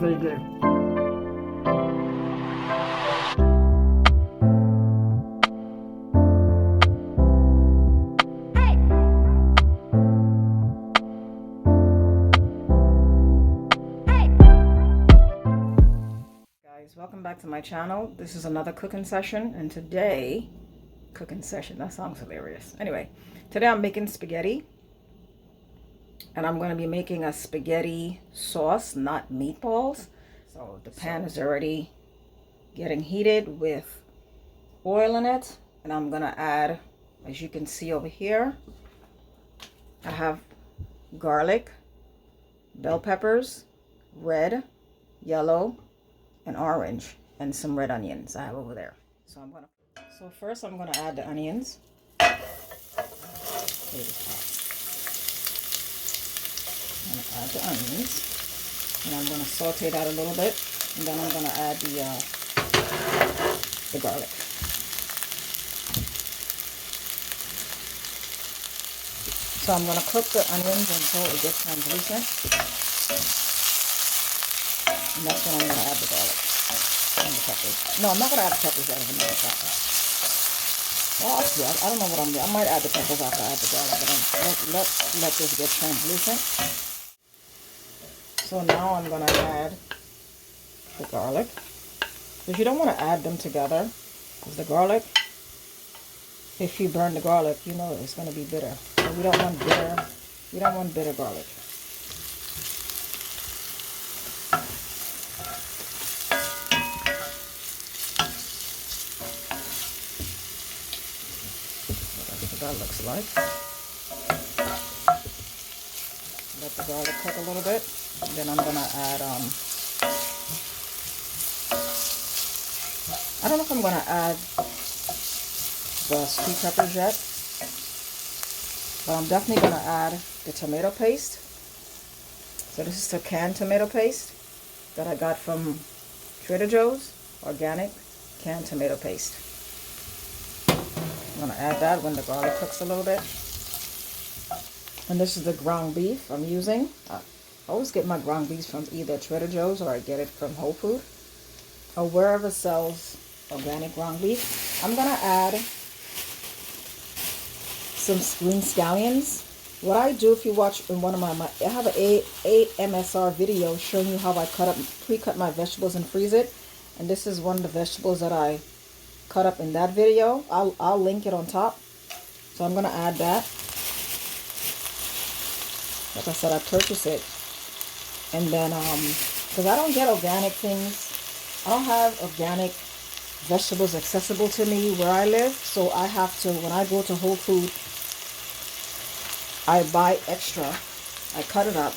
very good. Guys, welcome back to my channel. This is another cooking session, and today, that sounds hilarious. Anyway, today I'm making spaghetti, and I'm going to be making a spaghetti sauce, not meatballs. So the pan is already getting heated with oil in it, and I'm going to add, as you can see over here, I have garlic, bell peppers, red, yellow, and orange, and some red onions I have over there. So first I'm gonna add the onions. I'm gonna add the onions, and I'm gonna saute that a little bit, and then I'm gonna add the garlic. So I'm gonna cook the onions until it gets translucent, and that's when I'm gonna add the garlic and the peppers. No, I'm not gonna add the peppers yet, as a matter of fact. Well, actually, I don't know what I'm doing. I might add the peppers after I add the garlic, but let this get translucent. So now I'm gonna add the garlic, because you don't want to add them together, because the garlic, if you burn the garlic, you know it's going to be bitter. So we don't want bitter garlic. That's what that looks like. Let the garlic cook a little bit. Then I'm going to add, I don't know if I'm going to add the sweet peppers yet, but I'm definitely going to add the tomato paste. So this is the canned tomato paste that I got from Trader Joe's, organic canned tomato paste. I'm going to add that when the garlic cooks a little bit. And this is the ground beef I'm using. I always get my ground beef from either Trader Joe's, or I get it from Whole Food, or wherever sells organic ground beef. I'm going to add some green scallions. What I do, if you watch in one of I have an 8 MSR video showing you how I pre-cut my vegetables and freeze it. And this is one of the vegetables that I cut up in that video. I'll link it on top. So I'm going to add that. Like I said, I purchased it. And then, because I don't get organic things, I don't have organic vegetables accessible to me where I live. So I have to, when I go to Whole Food, I buy extra, I cut it up,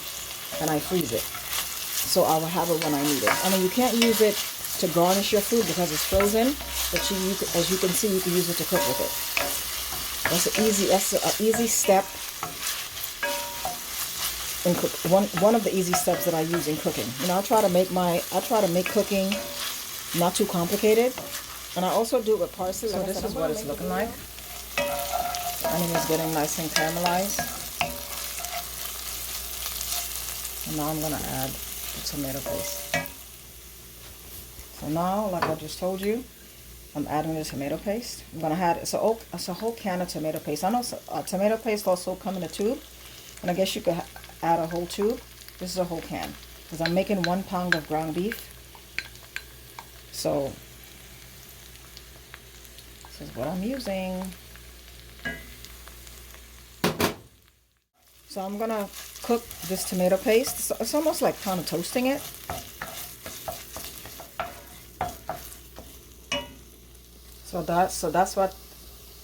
and I freeze it. So I will have it when I need it. I mean, you can't use it to garnish your food because it's frozen, but as you can see, you can use it to cook with it. That's an easy step in cook. One of the easy steps that I use in cooking. You know, I try to make cooking not too complicated, and I also do it with parsley. So this is what it's looking like. The onion is getting nice and caramelized. And now I'm going to add the tomato paste. So now, like I just told you, I'm adding the tomato paste. I'm going to add, it's a whole can of tomato paste. I know tomato paste also come in a tube, and I guess you could add a whole tube. This is a whole can, because I'm making 1 pound of ground beef. So this is what I'm using. So I'm going to cook this tomato paste. It's almost like kind of toasting it. So that's what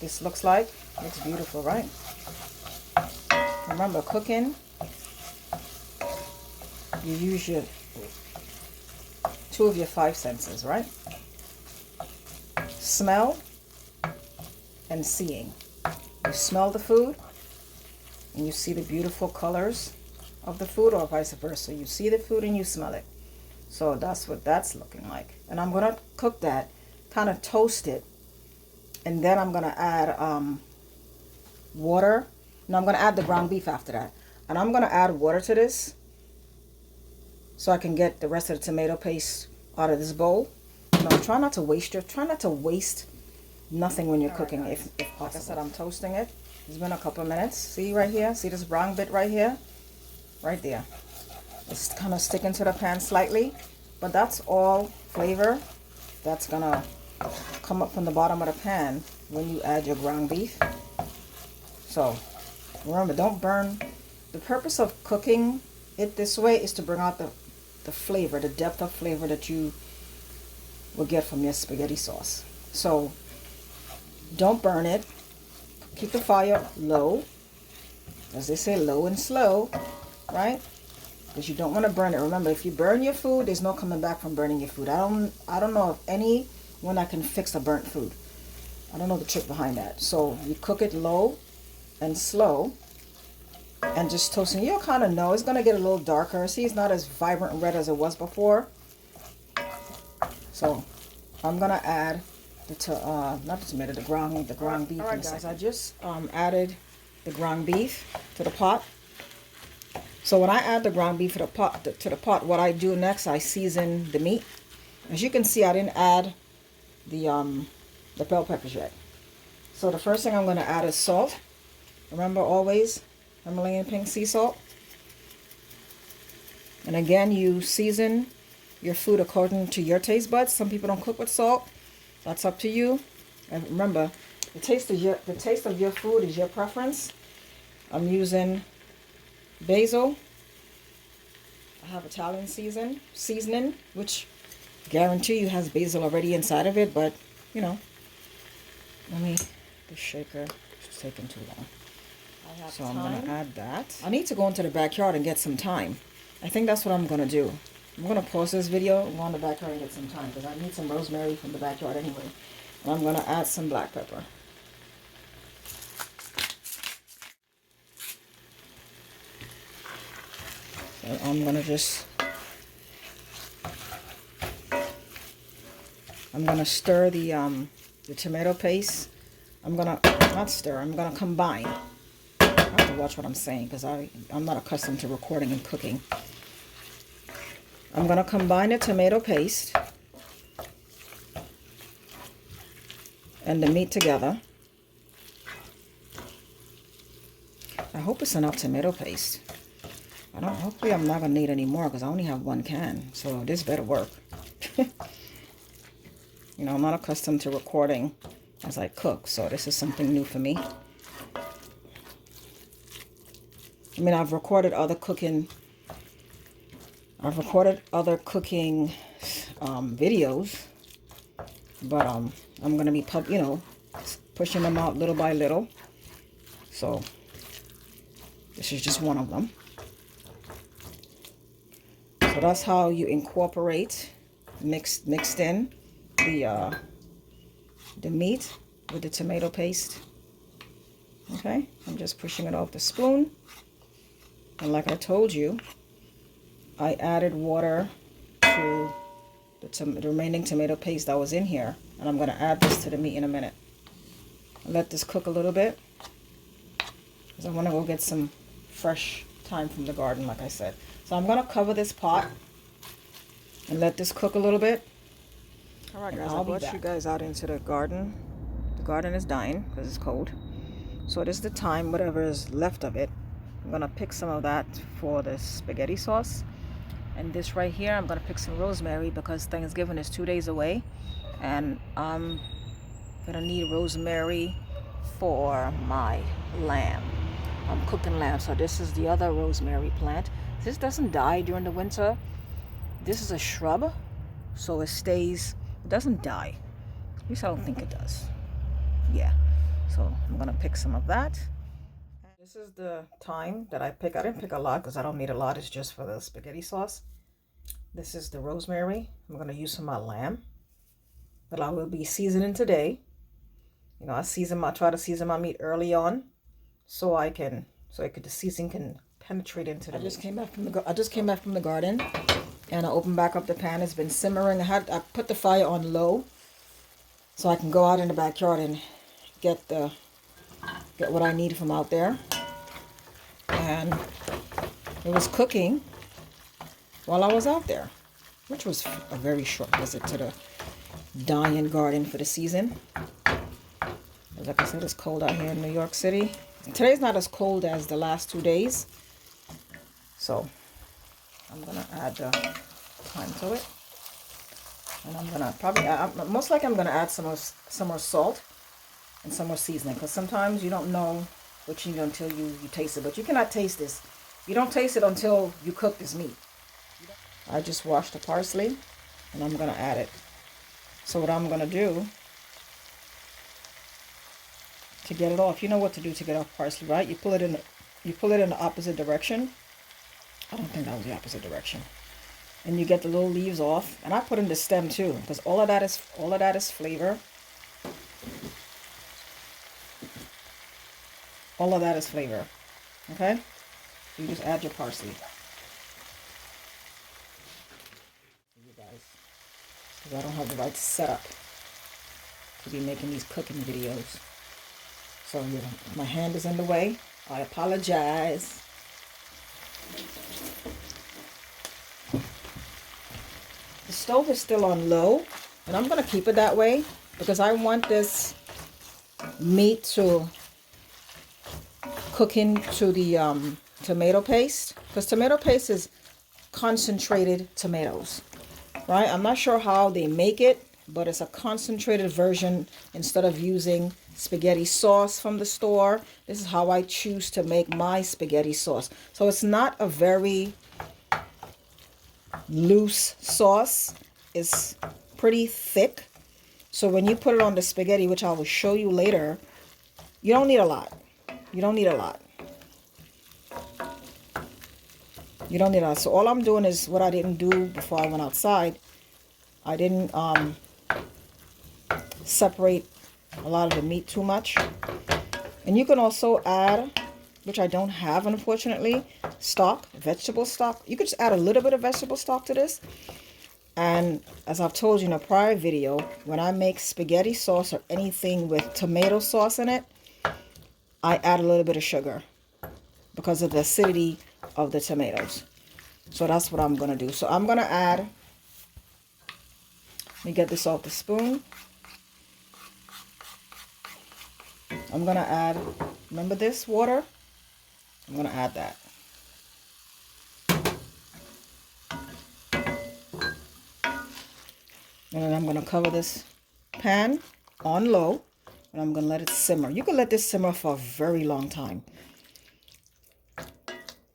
this looks like. Looks beautiful, right? Remember, cooking, you use 2 of your 5 senses, right? Smell and seeing. You smell the food, and you see the beautiful colors of the food, or vice versa. You see the food and you smell it. So that's what that's looking like. And I'm going to cook that, kind of toast it, and then I'm going to add water. And I'm going to add the ground beef after that. And I'm going to add water to this so I can get the rest of the tomato paste out of this bowl. You know, try not to waste nothing when you're cooking, if possible. Like I said, I'm toasting it. It's been a couple of minutes. See right here? See this brown bit right here? Right there. It's kind of sticking to the pan slightly, but that's all flavor that's gonna come up from the bottom of the pan when you add your ground beef. So remember, don't burn. The purpose of cooking it this way is to bring out the flavor, the depth of flavor that you will get from your spaghetti sauce. So don't burn it. Keep the fire low, as they say, low and slow, right? Because you don't want to burn it. Remember, if you burn your food, there's no coming back from burning your food. I don't know of anyone that can fix a burnt food. I don't know the trick behind that. So you cook it low and slow, and just toasting. You'll kind of know it's going to get a little darker. See, it's not as vibrant and red as it was before. So I'm going to add the ground beef. All right, guys, I just added the ground beef to the pot. So when I add the ground beef to the pot, what I do next, I season the meat. As you can see, I didn't add the bell peppers yet. So the first thing I'm going to add is salt. Remember, always Himalayan pink sea salt. And again, you season your food according to your taste buds. Some people don't cook with salt. That's up to you. And remember, the taste of your food is your preference. I'm using basil. I have Italian seasoning, which guarantee you has basil already inside of it, but you know, the shaker is taking too long. So I'm gonna add that. I need to go into the backyard and get some thyme. I think that's what I'm gonna do. I'm gonna pause this video and go in the backyard and get some thyme, because I need some rosemary from the backyard anyway. And I'm gonna add some black pepper. So I'm gonna stir the tomato paste. I'm gonna combine. I have to watch what I'm saying, because I'm not accustomed to recording and cooking. I'm gonna combine the tomato paste and the meat together. I hope it's enough tomato paste. Hopefully I'm not gonna need any more, because I only have one can, so this better work. You know, I'm not accustomed to recording as I cook, so this is something new for me. I mean, I've recorded other cooking videos, but I'm gonna be pushing them out little by little. So this is just one of them. So that's how you incorporate mixed in the meat with the tomato paste. Okay, I'm just pushing it off the spoon. And like I told you, I added water to the remaining tomato paste that was in here. And I'm going to add this to the meat in a minute. Let this cook a little bit, because I want to go get some fresh thyme from the garden, like I said. So I'm going to cover this pot and let this cook a little bit. All right, guys, I'll brought you guys out into the garden. The garden is dying because it's cold. So this is the thyme, whatever is left of it. I'm going to pick some of that for the spaghetti sauce. And this right here, I'm going to pick some rosemary, because Thanksgiving is 2 days away. And I'm going to need rosemary for my lamb. I'm cooking lamb. So this is the other rosemary plant. This doesn't die during the winter. This is a shrub, so it doesn't die. At least I don't think it does. Yeah. So I'm going to pick some of that. This is the thyme that I pick. I didn't pick a lot because I don't need a lot. It's just for the spaghetti sauce. This is the rosemary. I'm going to use for my lamb that I will be seasoning today. You know, I try to season my meat early on, so the seasoning can penetrate into the meat. I just came back from the garden, and I opened back up the pan. It's been simmering. I put the fire on low, so I can go out in the backyard and get what I need from out there. And it was cooking, while I was out there, which was a very short visit to the Dying Garden for the season. Like I said, it's cold out here in New York City. And today's not as cold as the last 2 days. So I'm going to add the thyme to it. And I'm going to probably add, most likely I'm going to add some more salt and some more seasoning. Because sometimes you don't know what you need until you taste it. But you cannot taste this. You don't taste it until you cook this meat. I just washed the parsley and I'm going to add it. So what I'm going to do to get it off, you know what to do to get off parsley, right? You pull it in the opposite direction. I don't think that was the opposite direction. And you get the little leaves off. And I put in the stem too, because all of that is flavor. All of that is flavor. Okay? So you just add your parsley. You guys, because I don't have the right setup to be making these cooking videos. So yeah, my hand is in the way. I apologize. The stove is still on low, and I'm going to keep it that way because I want this meat to cook into the tomato paste, because tomato paste is concentrated tomatoes, right? I'm not sure how they make it, but it's a concentrated version. Instead of using spaghetti sauce from the store, this is how I choose to make my spaghetti sauce. So it's not a very loose sauce. It's pretty thick. So when you put it on the spaghetti, which I will show you later, you don't need a lot. You don't need a lot. You don't need a lot. So all I'm doing is what I didn't do before I went outside. I didn't separate a lot of the meat too much. And you can also add, which I don't have unfortunately, stock, vegetable stock. You could just add a little bit of vegetable stock to this. And as I've told you in a prior video, when I make spaghetti sauce or anything with tomato sauce in it, I add a little bit of sugar because of the acidity of the tomatoes. So that's what I'm going to do. So I'm going to add, let me get this off the spoon. I'm going to add, remember this water? I'm going to add that. And then I'm going to cover this pan on low, and I'm going to let it simmer. You can let this simmer for a very long time.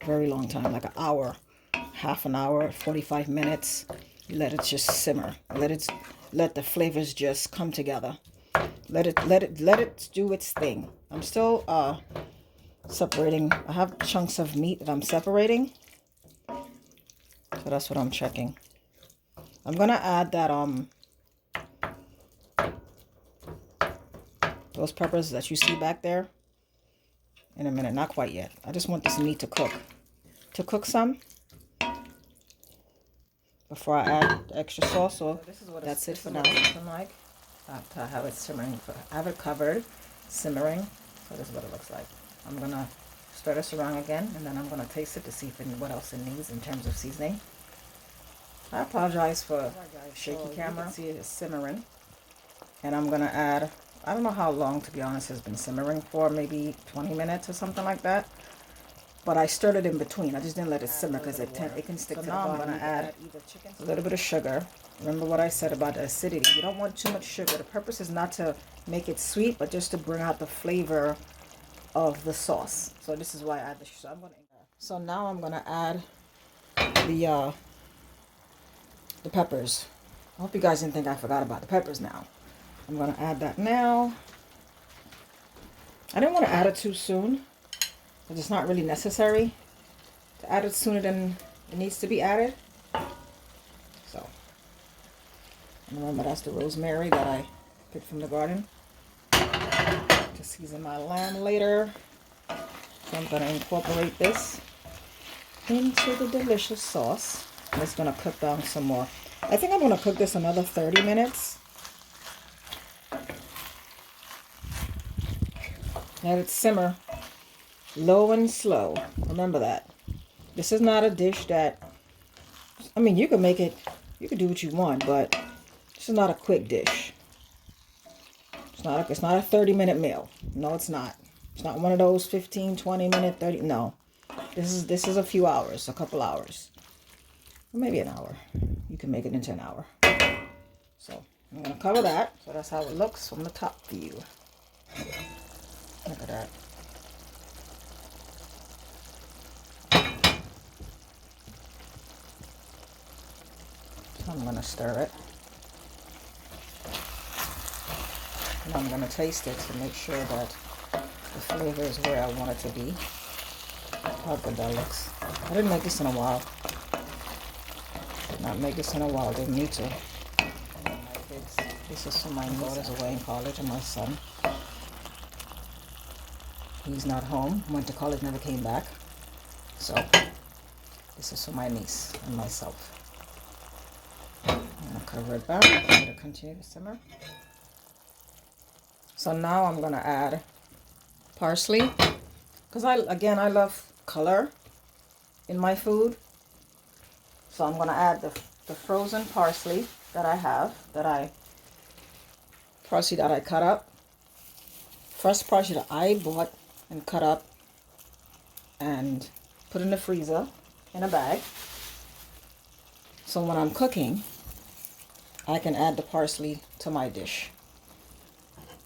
Very long time, like an hour, half an hour, 45 minutes. You let it just simmer. Let the flavors just come together. Let it do its thing. I'm still separating. I have chunks of meat that I'm separating. So that's what I'm checking. I'm gonna add that those peppers that you see back there in a minute. Not quite yet. I just want this meat to cook some before I add the extra sauce. So that's it for now. Like after I have it simmering, I have it covered, simmering. So this is what it looks like. I'm gonna stir this around again, and then I'm gonna taste it to see what else it needs in terms of seasoning. I apologize for shaky camera. You can see it is simmering, and I'm gonna add, I don't know how long, to be honest, it's been simmering for, maybe 20 minutes or something like that. But I stirred it in between. I just didn't let it simmer because it can stick to the bottom. I'm gonna add a little bit of sugar. Remember what I said about the acidity. You don't want too much sugar. The purpose is not to make it sweet, but just to bring out the flavor of the sauce. So this is why I add the sugar. So now I'm gonna add the peppers. I hope you guys didn't think I forgot about the peppers now. I'm going to add that now. I didn't want to add it too soon, because it's not really necessary to add it sooner than it needs to be added. So, and remember, that's the rosemary that I picked from the garden to season my lamb later. So I'm going to incorporate this into the delicious sauce. And it's going to cook down some more. I think I'm going to cook this another 30 minutes. Let it simmer low and slow. Remember that. This is not a dish that I mean, you can make it, you can do what you want, but this is not a quick dish. It's not a 30-minute meal. No, it's not. It's not one of those 15, 20-minute, 30. No. This is a few hours, a couple hours. Or maybe an hour. You can make it into an hour. So I'm going to cover that. So that's how it looks from the top view. Look at that. So I'm going to stir it. And I'm going to taste it to make sure that the flavor is where I want it to be. How good that looks. I didn't make this in a while. Did not make this in a while. Didn't need to. This is for my daughters away in college and my son. He's not home. Went to college, never came back. So this is for my niece and myself. I'm going to cover it back. I'm going to continue to simmer. So now I'm going to add parsley. Because I love color in my food. So I'm going to add the frozen parsley that I have, parsley that I cut up. Fresh parsley that I bought and cut up and put in the freezer in a bag. So when I'm cooking, I can add the parsley to my dish.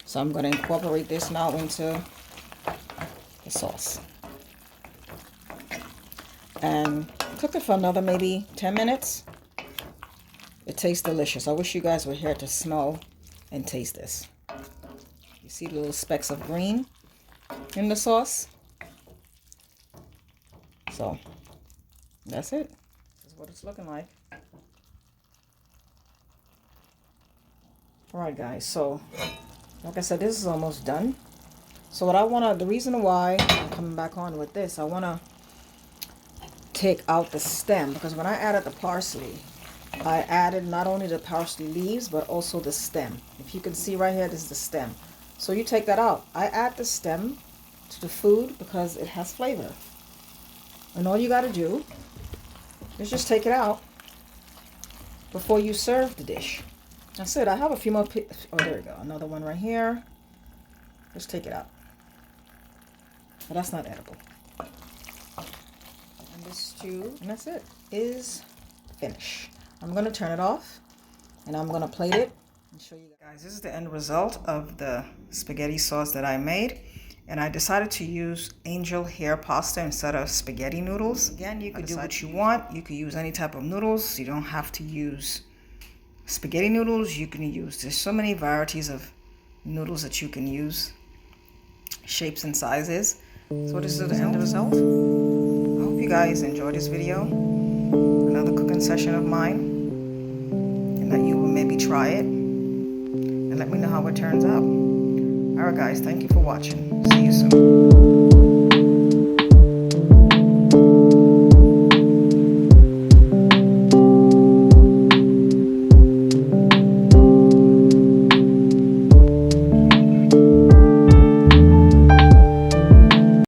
So I'm going to incorporate this now into the sauce. And cook it for another maybe 10 minutes. It tastes delicious. I wish you guys were here to smell and taste this. You see the little specks of green in the sauce? So that's it. This is what it's looking like. Alright guys, so like I said, this is almost done. So what the reason why I'm coming back on with this, I want to take out the stem, because when I added the parsley, I added not only the parsley leaves but also the stem. If you can see right here, this is the stem. So you take that out. I add the stem to the food because it has flavor. And all you got to do is just take it out before you serve the dish. That's it. I have a few more. Oh, there we go. Another one right here. Just take it out. But that's not edible. And this stew, and that's it, is finished. I'm going to turn it off and I'm going to plate it and show you guys. This is the end result of the spaghetti sauce that I made. And I decided to use angel hair pasta instead of spaghetti noodles. Again, you could do what you want. You could use any type of noodles. You don't have to use spaghetti noodles. You can use, there's so many varieties of noodles that you can use, shapes and sizes. So this is the end result. I hope you guys enjoyed this video, another cooking session of mine, and that you will maybe try it and let me know how it turns out. Alright guys, thank you for watching. See you soon.